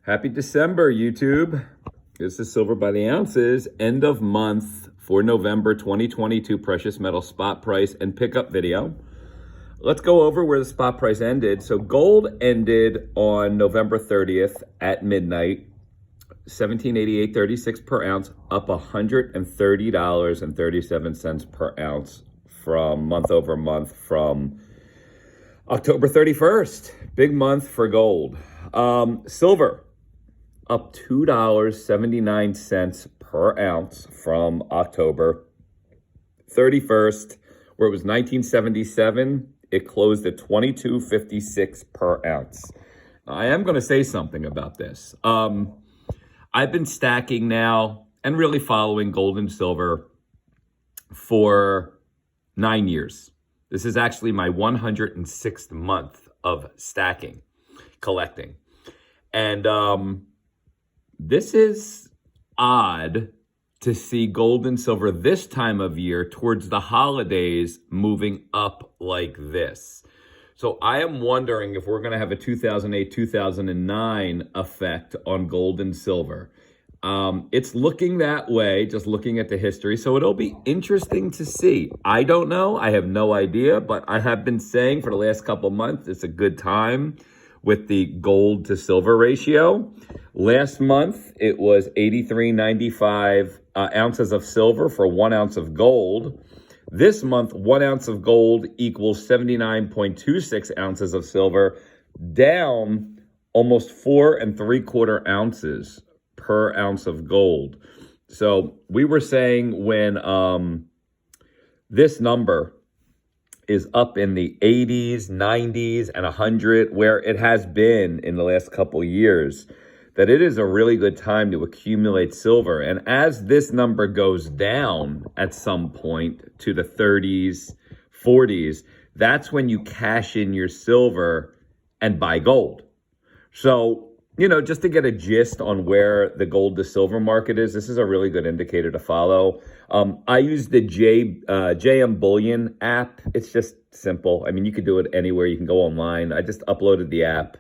Happy December, YouTube. This is Silver by the Ounces, end of month for November 2022 precious metal spot price and pickup video. Let's go over where the spot price ended. So gold ended on November 30th at midnight, 1788.36 per ounce, up $130.37 per ounce from month over month from October 31st. Big month for gold. Silver up $2.79 per ounce from October 31st, where it was 1977. It closed at $22.56 per ounce. I am going to say something about this. I've been stacking now and really following gold and silver for 9 years. This is actually my 106th month of stacking, collecting. And this is odd to see gold and silver this time of year towards the holidays moving up like this. So I am wondering if we're going to have a 2008, 2009 effect on gold and silver. It's looking that way, just looking at the history. So it'll be interesting to see. I don't know. I have no idea, but I have been saying for the last couple months, it's a good time with the gold to silver ratio. Last month, it was 83.95 ounces of silver for 1 ounce of gold. This month, 1 ounce of gold equals 79.26 ounces of silver, down almost 4 3/4 ounces per ounce of gold. So we were saying when this number is up in the 80s, 90s, and 100, where it has been in the last couple years, that it is a really good time to accumulate silver. And as this number goes down at some point to the 30s, 40s, that's when you cash in your silver and buy gold. So, just to get a gist on where the gold to silver market is, this is a really good indicator to follow. I use the JM Bullion app. It's just simple. I mean, you could do it anywhere. You can go online. I just uploaded the app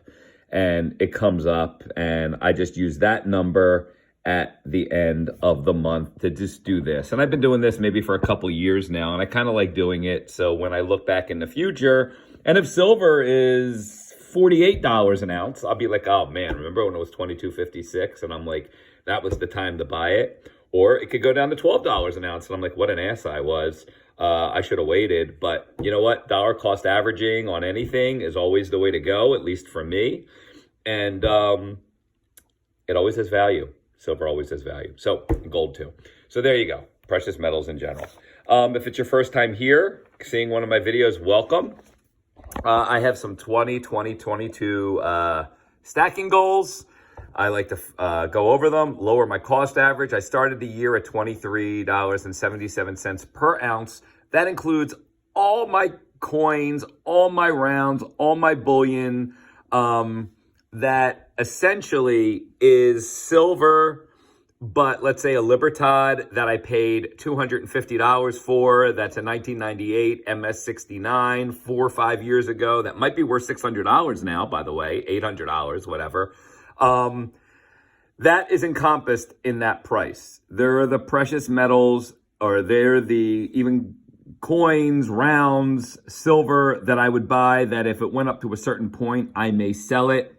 and it comes up, and I just use that number at the end of the month to just do this. And I've been doing this maybe for a couple years now, and I kind of like doing it. So when I look back in the future, and if silver is $48 an ounce, I'll be like, oh man, remember when it was $22.56? And I'm like, that was the time to buy it. Or it could go down to $12 an ounce. And I'm like, what an ass I was. I should have waited. But you know what? Dollar cost averaging on anything is always the way to go, at least for me. And it always has value. Silver always has value. So gold too. So there you go. Precious metals in general. If it's your first time here, seeing one of my videos, welcome. I have some 2022 stacking goals. I like to go over them, lower my cost average. I started the year at $23.77 per ounce. That includes all my coins, all my rounds, all my bullion. That essentially is silver, but let's say a Libertad that I paid $250 for. That's a 1998 MS-69, 4 or 5 years ago. That might be worth $600 now, by the way, $800, whatever. That is encompassed in that price. There are the precious metals, or they're the even coins, rounds, silver that I would buy that if it went up to a certain point, I may sell it.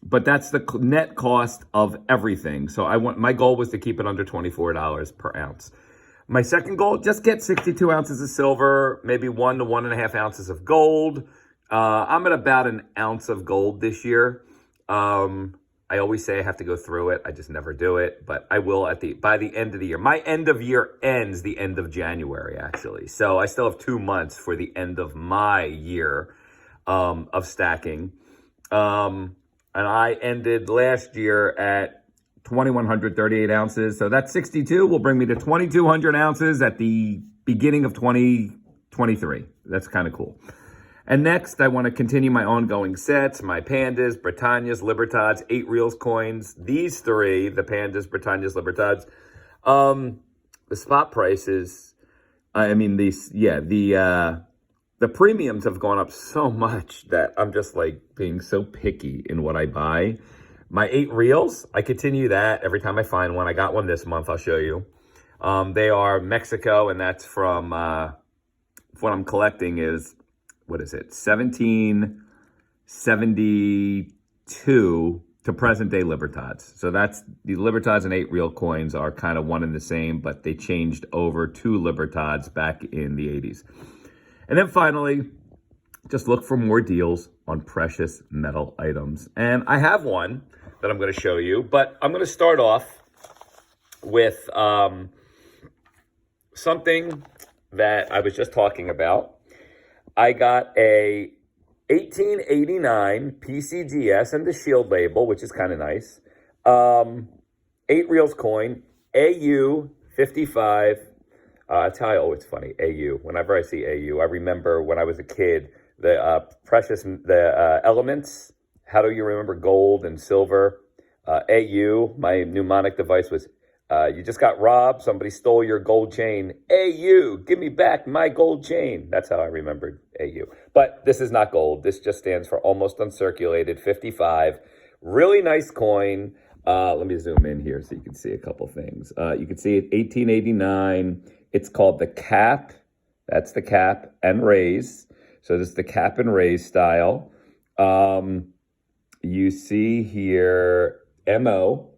But that's the net cost of everything. So my goal was to keep it under $24 per ounce. My second goal, just get 62 ounces of silver, maybe 1 to 1.5 ounces of gold. I'm at about an ounce of gold this year. I always say I have to go through it. I just never do it, but I will by the end of the year. My end of year ends the end of January, actually. So I still have 2 months for the end of my year of stacking. And I ended last year at 2,138 ounces. So that 62 will bring me to 2,200 ounces at the beginning of 2023. That's kind of cool. And next, I want to continue my ongoing sets, my Pandas, Britannias, Libertads, 8 Reals coins. These 3, the Pandas, Britannias, Libertads. The spot prices, the the premiums have gone up so much that I'm just like being so picky in what I buy. My 8 reels, I continue that every time I find one. I got one this month, I'll show you. They are Mexico, and that's from, what I'm collecting is, what is it, 1772 to present day Libertads. So that's, the Libertads and 8 reel coins are kind of one and the same, but they changed over to Libertads back in the 80s. And then finally, just look for more deals on precious metal items. And I have one that I'm going to show you, but I'm going to start off with something that I was just talking about. I got a 1889 PCGS and the shield label, which is kind of nice. 8 reels coin, AU 55. That's how I always funny, AU. Whenever I see AU, I remember when I was a kid, the elements. How do you remember gold and silver? AU, my mnemonic device was, you just got robbed, somebody stole your gold chain. AU, give me back my gold chain. That's how I remembered AU. But this is not gold. This just stands for almost uncirculated, 55. Really nice coin. Let me zoom in here so you can see a couple things. You can see it, 1889. It's called the cap. That's the cap and raise. So this is the cap and raise style. You see here MO.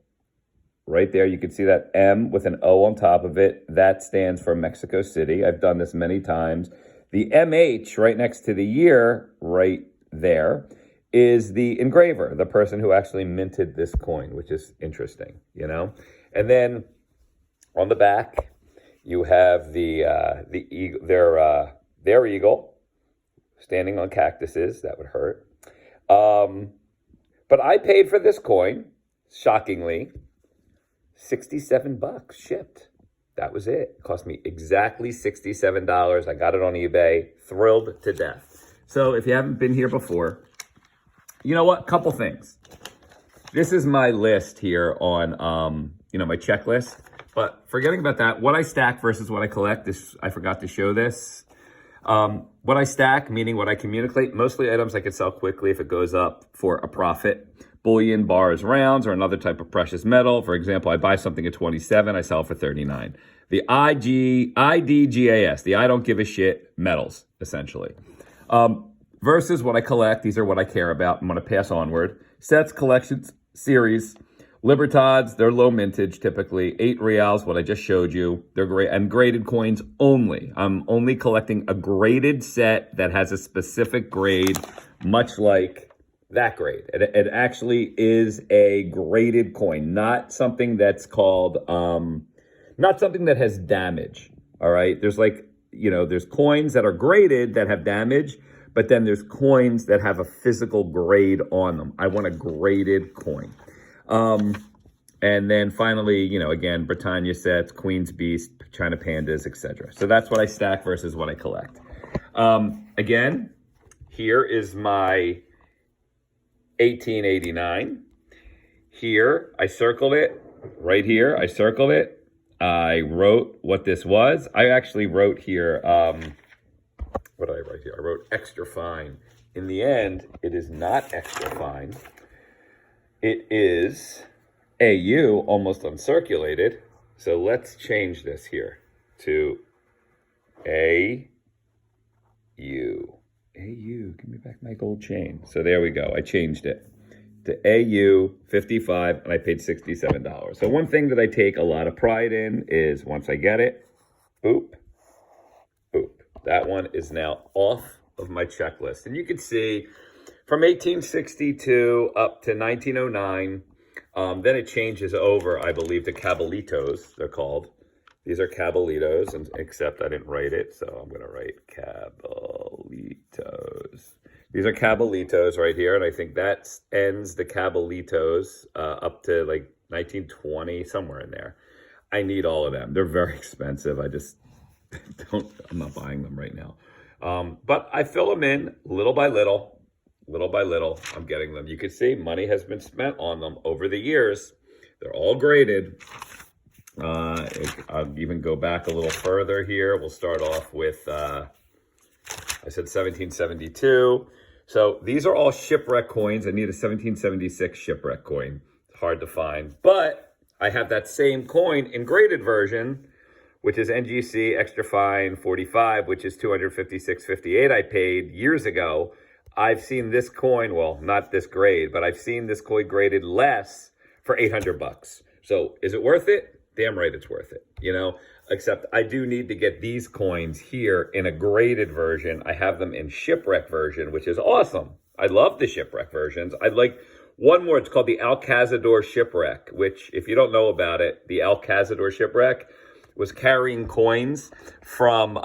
Right there, you can see that M with an O on top of it. That stands for Mexico City. I've done this many times. The MH right next to the year right there is the engraver, the person who actually minted this coin, which is interesting, you know? And then on the back, you have their eagle standing on cactuses. That would hurt. But I paid for this coin, shockingly, $67 shipped. That was it. It cost me exactly $67. I got it on eBay. Thrilled to death. So if you haven't been here before, you know what? Couple things. This is my list here on, my checklist. But forgetting about that, what I stack versus what I collect, I forgot to show this. What I stack, meaning what I communicate, mostly items I can sell quickly if it goes up for a profit. Bullion, bars, rounds, or another type of precious metal. For example, I buy something at 27, I sell it for 39. The IDGAS, the I don't give a shit metals, essentially. Versus what I collect, these are what I care about. I'm going to pass onward. Sets, collections, series. Libertads, they're low mintage, typically. 8 reals, what I just showed you. They're great. And graded coins only. I'm only collecting a graded set that has a specific grade, much like that grade. It actually is a graded coin, not something that's called, not something that has damage, all right? There's there's coins that are graded that have damage, but then there's coins that have a physical grade on them. I want a graded coin. And then finally, again, Britannia sets, Queen's Beast, China Pandas, etc. So that's what I stack versus what I collect. Again, here is my 1889. Here, I circled it. Right here, I circled it. I wrote what this was. I actually wrote here, what did I write here? I wrote extra fine. In the end, it is not extra fine. It is AU, almost uncirculated. So let's change this here to AU. AU, give me back my gold chain. So there we go. I changed it to AU 55 and I paid $67. So one thing that I take a lot of pride in is once I get it, boop, boop. That one is now off of my checklist. And you can see from 1862 up to 1909, then it changes over, I believe, to Cabalitos, they're called. These are Cabalitos, except I didn't write it, so I'm going to write Cabalitos. These are Cabalitos right here, and I think that ends the Cabalitos up to like 1920, somewhere in there. I need all of them. They're very expensive. I just I'm not buying them right now. But I fill them in little by little. Little by little, I'm getting them. You can see money has been spent on them over the years. They're all graded. I'll even go back a little further here. We'll start off with I said 1772. So these are all shipwreck coins. I need a 1776 shipwreck coin. It's hard to find. But I have that same coin in graded version, which is NGC extra fine 45, which is 256.58 I paid years ago. I've seen this coin, well, not this grade, but I've seen this coin graded less for 800 bucks. So is it worth it? Damn right it's worth it, you know? Except I do need to get these coins here in a graded version. I have them in shipwreck version, which is awesome. I love the shipwreck versions. I'd like one more. It's called the Alcazador shipwreck, which if you don't know about it, the Alcazador shipwreck was carrying coins from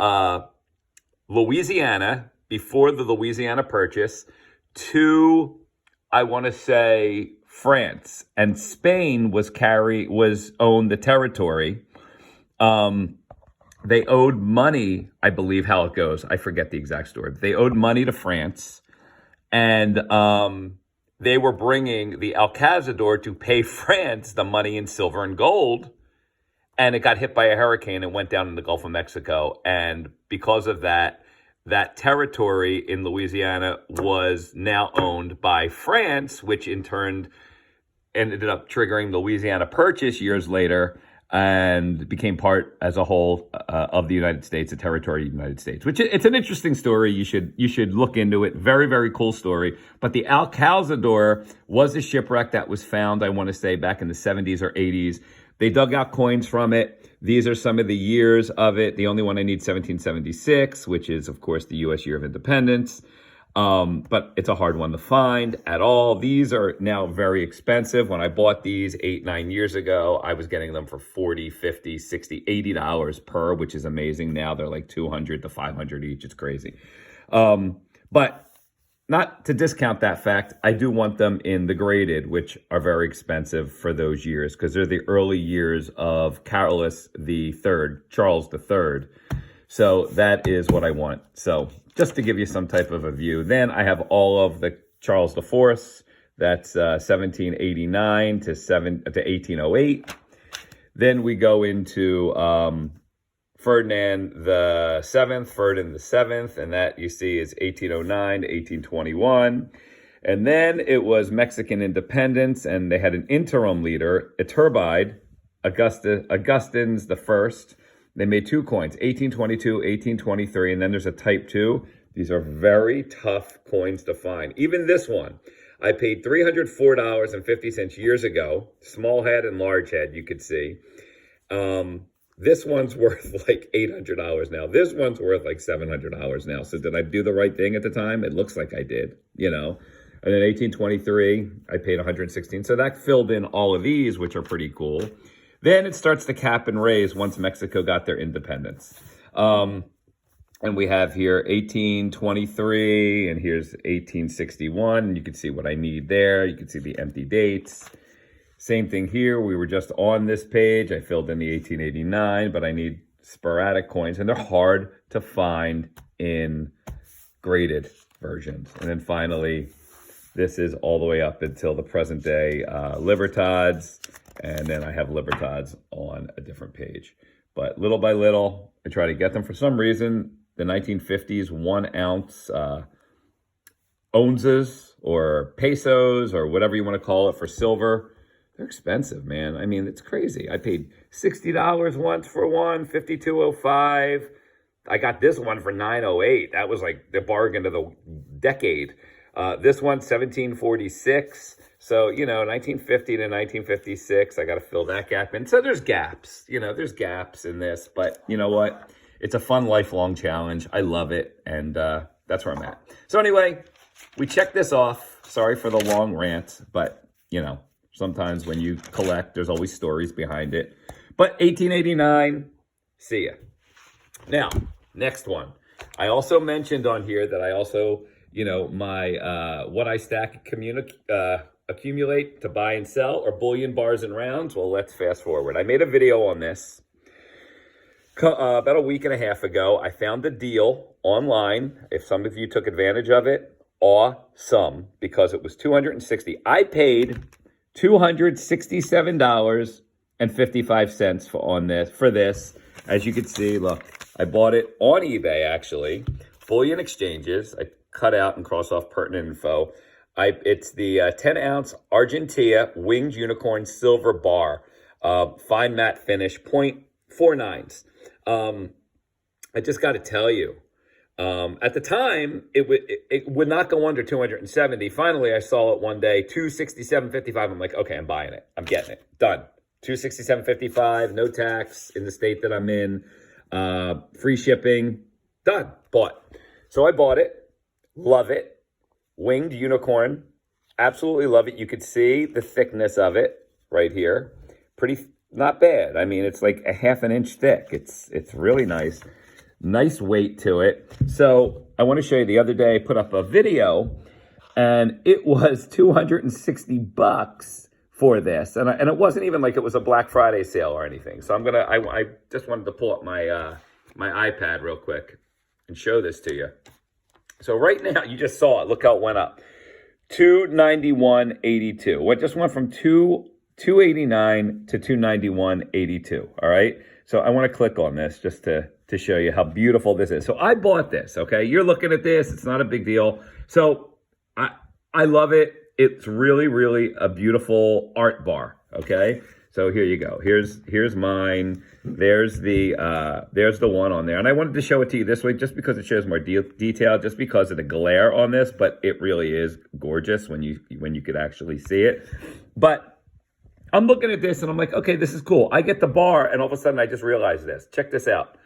Louisiana before the Louisiana Purchase to, I want to say, France. And Spain owned the territory. They owed money, I believe how it goes. I forget the exact story. They owed money to France, and they were bringing the Alcazador to pay France the money in silver and gold, and it got hit by a hurricane and went down in the Gulf of Mexico. And because of that, that territory in Louisiana was now owned by France, which in turn ended up triggering the Louisiana Purchase years later, and became part as a whole of the United States, a territory of the United States, which it's an interesting story. You should look into it. Very, very cool story. But the Alcazador was a shipwreck that was found, I want to say, back in the 70s or 80s. They dug out coins from it. These are some of the years of it. The only one I need, 1776, which is, of course, the U.S. year of independence. But it's a hard one to find at all. These are now very expensive. When I bought these 8-9 years ago, I was getting them for $40, $50, $60, $80 per, which is amazing. Now they're like $200 to $500 each. It's crazy. But not to discount that fact, I do want them in the graded, which are very expensive for those years because they're the early years of Charles III. So that is what I want. So just to give you some type of a view. Then I have all of the Charles IV. That's 1789 to 1808. Then we go into Ferdinand the Seventh, and that you see is 1809 to 1821. And then it was Mexican independence, and they had an interim leader, Iturbide, Augustins the First. They made two coins, 1822, 1823, and then there's a type 2. These are very tough coins to find. Even this one, I paid $304.50 years ago. Small head and large head, you could see. This one's worth like $800 now. This one's worth like $700 now. So did I do the right thing at the time? It looks like I did, you know. And in 1823, I paid $116. So that filled in all of these, which are pretty cool. Then it starts to cap and raise once Mexico got their independence. And we have here 1823, and here's 1861. And you can see what I need there. You can see the empty dates. Same thing here. We were just on this page. I filled in the 1889, but I need sporadic coins, and they're hard to find in graded versions. And then finally, this is all the way up until the present day Libertads. And then I have Libertads on a different page. But little by little, I try to get them. For some reason, the 1950s 1 ounce onzas or pesos or whatever you want to call it for silver, they're expensive, man. I mean, it's crazy. I paid $60 once for one, $52.05. I got this one for $9.08. That was like the bargain of the decade. This one, $17.46. So, you know, 1950 to 1956, I got to fill that gap in. So there's gaps, you know, there's gaps in this. But you know what? It's a fun lifelong challenge. I love it. And that's where I'm at. So anyway, we checked this off. Sorry for the long rant. But, you know, sometimes when you collect, there's always stories behind it. But 1889, see ya. Now, next one. I also mentioned on here that I also, you know, my what I stack accumulate to buy and sell or bullion bars and rounds. Well, let's fast forward. I made a video on this about a week and a half ago. I found a deal online. If some of you took advantage of it, awesome, because it was $260. I paid $267.55 for this. As you can see, look, I bought it on eBay actually. bullion exchanges. I cut out and cross off pertinent info. It's the 10-ounce Argentea Winged Unicorn Silver Bar. Fine matte finish, 0.49s. I just got to tell you, at the time, it would not go under 270. Finally, I saw it one day, 267.55. I'm like, okay, I'm buying it. I'm getting it. Done. 267.55, no tax in the state that I'm in, free shipping. Done. Bought. So I bought it. Love it. Winged Unicorn. Absolutely love it. You could see the thickness of it right here. Pretty, not bad. I mean, it's like a half an inch thick. It's really nice. Nice weight to it. So I want to show you, the other day I put up a video and it was $260 for this. And it wasn't even like it was a Black Friday sale or anything. So I just wanted to pull up my iPad real quick and show this to you. So right now, you just saw it. Look how it went up. $291.82. It just went from $289 to $291.82. All right. So I want to click on this just to show you how beautiful this is. So I bought this. Okay. You're looking at this. It's not a big deal. So I love it. It's really, really a beautiful art bar. Okay. So here you go. Here's mine. There's the one on there. And I wanted to show it to you this way just because it shows more detail, just because of the glare on this, but it really is gorgeous when you could actually see it. But I'm looking at this and I'm like, okay, this is cool. I get the bar and all of a sudden I just realized this. Check this out.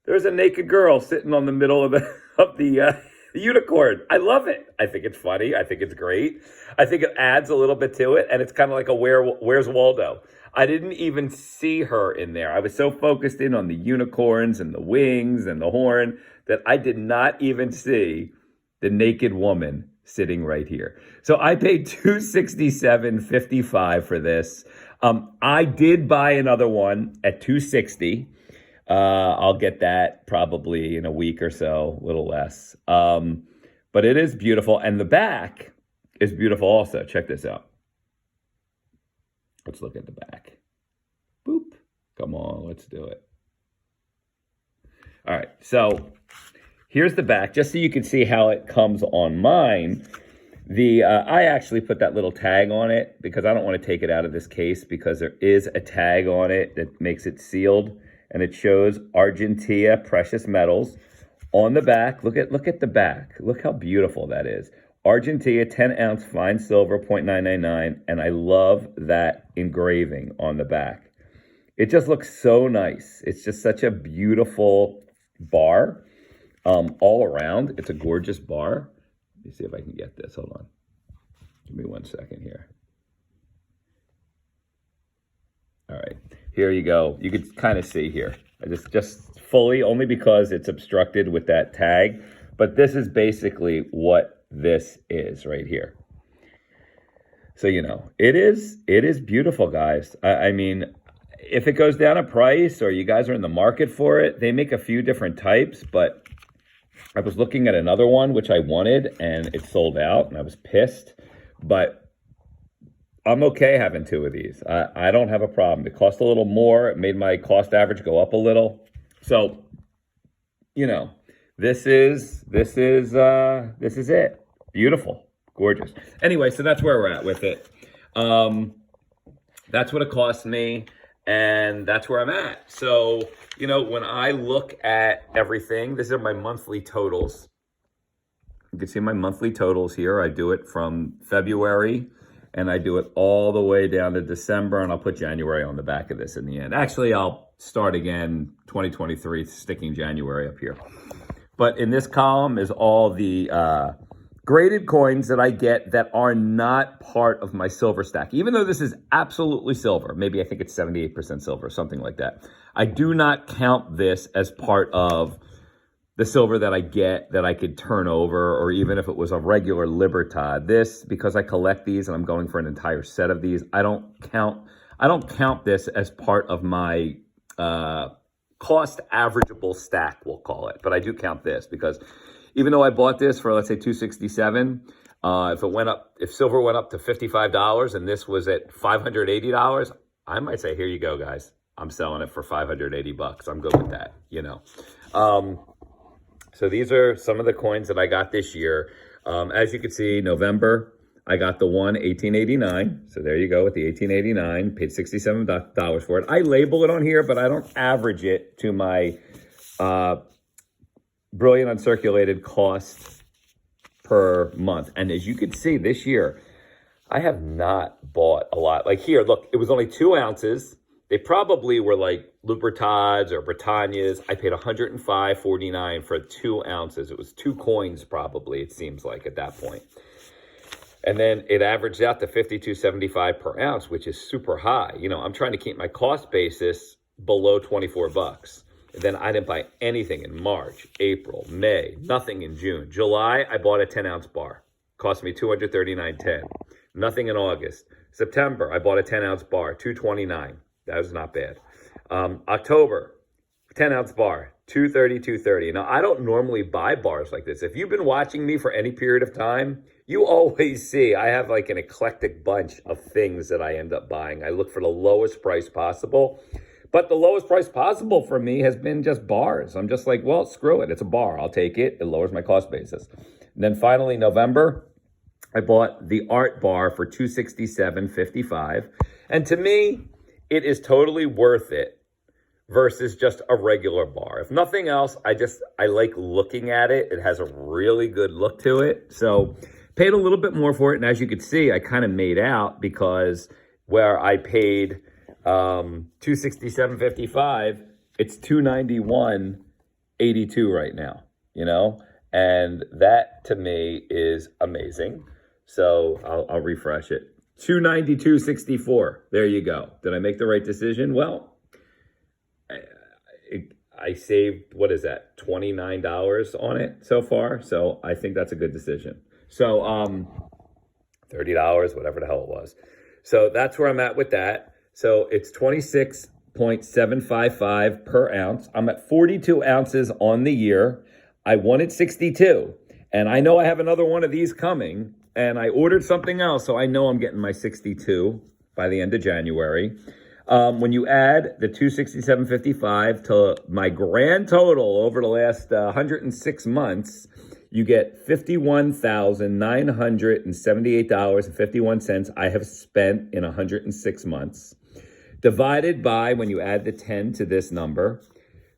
There's a naked girl sitting on the middle of the unicorn. I love it. I think it's funny. I think it's great. I think it adds a little bit to it, and it's kind of like a Where's Waldo? I didn't even see her in there. I was so focused in on the unicorns and the wings and the horn that I did not even see the naked woman sitting right here. So I paid $267.55 for this. I did buy another one at $260. I'll get that probably in a week or so, a little less. But it is beautiful. And the back is beautiful also. Check this out. Let's look at the back. Boop. Come on, let's do it. All right, so here's the back, just so you can see how it comes on mine. I actually put that little tag on it because I don't want to take it out of this case, because there is a tag on it that makes it sealed. And it shows Argentea Precious Metals on the back. Look at the back. Look how beautiful that is. Argentea 10-ounce fine silver, 0.999. And I love that engraving on the back. It just looks so nice. It's just such a beautiful bar all around. It's a gorgeous bar. Let me see if I can get this. Hold on. Give me 1 second here. All right, here you go. You can kind of see here. I just fully, only because it's obstructed with that tag. But this is basically what this is right here. So, you know, it is beautiful, guys. I mean, if it goes down a price or you guys are in the market for it, they make a few different types. But I was looking at another one, which I wanted, and it sold out, and I was pissed. But I'm okay having two of these. I don't have a problem. It cost a little more. It made my cost average go up a little. So, you know, this is it. Beautiful, gorgeous. Anyway, so that's where we're at with it. That's what it cost me, and that's where I'm at. So, you know, when I look at everything, these are my monthly totals. You can see my monthly totals here. I do it from February, and I do it all the way down to December, and I'll put January on the back of this in the end. Actually, I'll start again 2023, sticking January up here. But in this column is all the graded coins that I get that are not part of my silver stack. Even though this is absolutely silver, maybe I think it's 78% silver, something like that. I do not count this as part of the silver that I get that I could turn over, or even if it was a regular Libertad. This, because I collect these and I'm going for an entire set of these, I don't count this as part of my cost averageable stack, we'll call it. But I do count this because even though I bought this for, let's say, $267, if silver went up to $55 and this was at $580, I might say, here you go, guys. I'm selling it for $580. I'm good with that, you know. So these are some of the coins that I got this year. As you can see, November, I got the one 1889. So there you go with the 1889, paid $67 for it. I label it on here, but I don't average it to my brilliant uncirculated cost per month. And as you can see this year, I have not bought a lot. Like here, look, it was only 2 ounces. They probably were like Lubertads or Britannias. I paid $105.49 for 2 ounces. It was 2 coins probably, it seems like at that point. And then it averaged out to $52.75 per ounce, which is super high. You know, I'm trying to keep my cost basis below 24 bucks. And then I didn't buy anything in March, April, May, nothing in June. July, I bought a 10-ounce bar. Cost me $239.10. Nothing in August. September, I bought a 10-ounce bar, $229. That was not bad. October, 10-ounce bar, $230. Now, I don't normally buy bars like this. If you've been watching me for any period of time, you always see I have like an eclectic bunch of things that I end up buying. I look for the lowest price possible. But the lowest price possible for me has been just bars. I'm just like, well, screw it. It's a bar. I'll take it. It lowers my cost basis. And then finally, November, I bought the Art Bar for $267.55. And to me, it is totally worth it versus just a regular bar. If nothing else, I like looking at it. It has a really good look to it. So paid a little bit more for it. And as you could see, I kind of made out because where I paid $267.55, it's $291.82 right now, you know? And that to me is amazing. So I'll refresh it. $292.64. There you go. Did I make the right decision? Well, I saved, what is that, $29 on it so far. So I think that's a good decision. So $30, whatever the hell it was. So that's where I'm at with that. So it's 26.755 per ounce. I'm at 42 ounces on the year. I wanted 62. And I know I have another one of these coming. And I ordered something else, so I know I'm getting my 62 by the end of January. When you add the 267.55 to my grand total over the last 106 months, you get $51,978.51 I have spent in 106 months. Divided by, when you add the 10 to this number,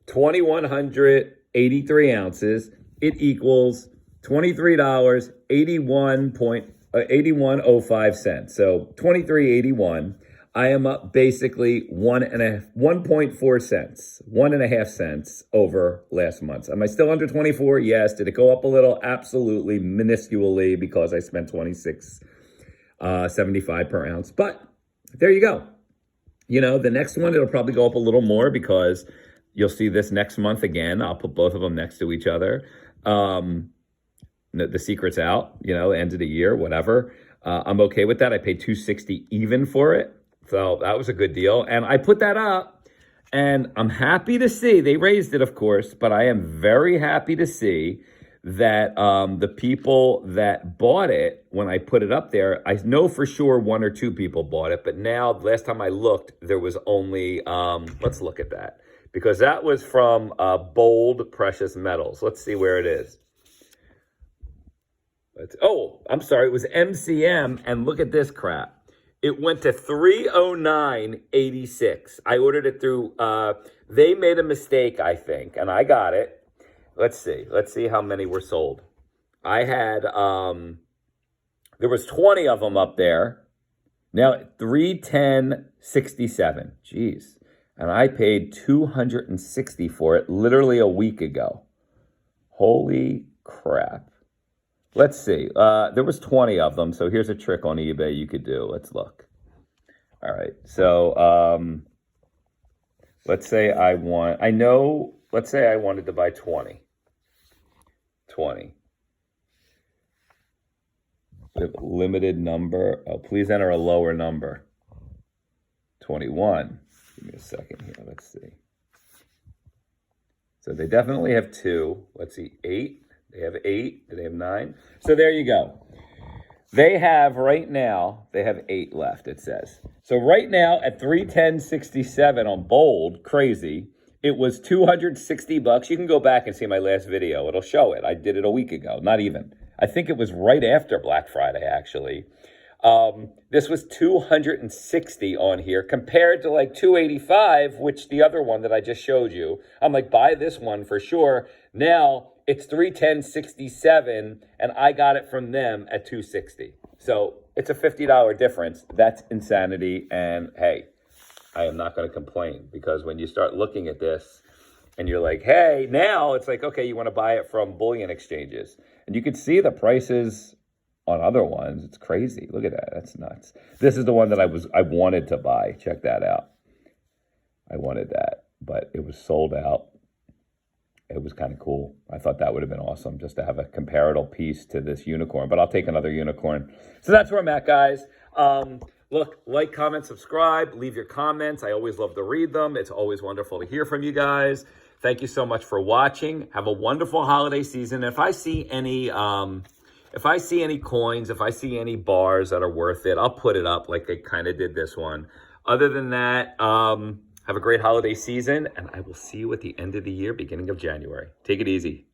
2,183 ounces, it equals $23.8105. So $23.81. I am up basically 1.4 cents, 1.5 cents over last month. Am I still under 24? Yes. Did it go up a little? Absolutely, minusculely, because I spent $26.75 per ounce. But there you go. You know, the next one, it'll probably go up a little more because you'll see this next month again. I'll put both of them next to each other. The secret's out, you know, end of the year, whatever. I'm okay with that. I paid $260 even for it. So that was a good deal. And I put that up, and I'm happy to see, they raised it, of course, but I am very happy to see that the people that bought it, when I put it up there, I know for sure 1 or 2 people bought it. But now, last time I looked, there was only, let's look at that. Because that was from Bold Precious Metals. Let's see where it is. I'm sorry, it was MCM, and look at this crap. It went to 309.86. I ordered it through, they made a mistake, I think, and I got it. Let's see how many were sold. I had, there was 20 of them up there. Now, 310.67, jeez. And I paid $260 for it literally a week ago. Holy crap. Let's see. There was 20 of them. So here's a trick on eBay you could do. Let's look. All right. So let's say I wanted to buy 20. 20. Limited number. Oh, please enter a lower number. 21. Give me a second here. Let's see. So they definitely have 2. Let's see. 8. They have 8. Do they have 9? So there you go. They have right now, they have 8 left, it says. So right now at 310.67 on Bold, crazy, It was $260. You can go back and see my last video. It'll show it. I did it a week ago, not even. I think it was right after Black Friday, actually. This was $260 on here compared to like $285, which the other one that I just showed you. I'm like, buy this one for sure. Now it's $310.67, and I got it from them at $260. So it's a $50 difference. That's insanity. And hey, I am not going to complain, because when you start looking at this and you're like, hey, now it's like, okay, you want to buy it from bullion exchanges. And you can see the prices on other ones. It's crazy. Look at that. That's nuts. This is the one that I wanted to buy. Check that out. I wanted that, but it was sold out. It was kind of cool. I thought that would have been awesome just to have a comparable piece to this unicorn, but I'll take another unicorn. So that's where I'm at, guys. Look, like, comment, subscribe, leave your comments. I always love to read them. It's always wonderful to hear from you guys. Thank you so much for watching. Have a wonderful holiday season. If I see any coins, if I see any bars that are worth it, I'll put it up like I kind of did this one. Other than that, have a great holiday season, and I will see you at the end of the year, beginning of January. Take it easy.